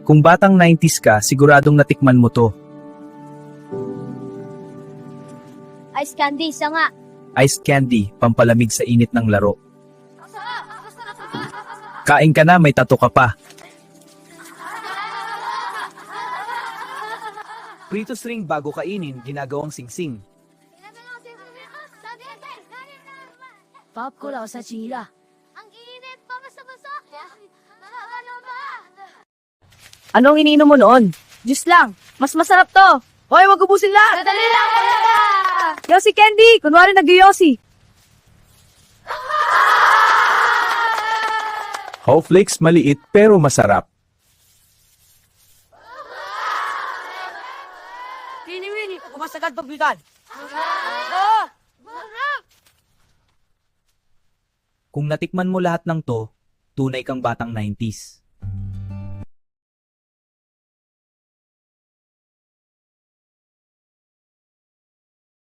Kung batang 90s ka, siguradong natikman mo to. Ice candy, isa nga. Ice candy, pampalamig sa init ng laro. Kain ka na, may tato ka pa. Prito string bago kainin, ginagawang singsing. Pop ko lang sa chila. Ang init pa, basta-basta. Ano ba? Anong iniinom mo noon? Juice lang. Mas masarap to. Hoy, wag ubusin lahat. Madali lang talaga! Yossi Candy. Kunwari nag-Yossi. Howflakes maliit pero masarap. Wini-wini. Kumasagad pagbigan. Kung natikman mo lahat ng to, tunay kang batang 90s.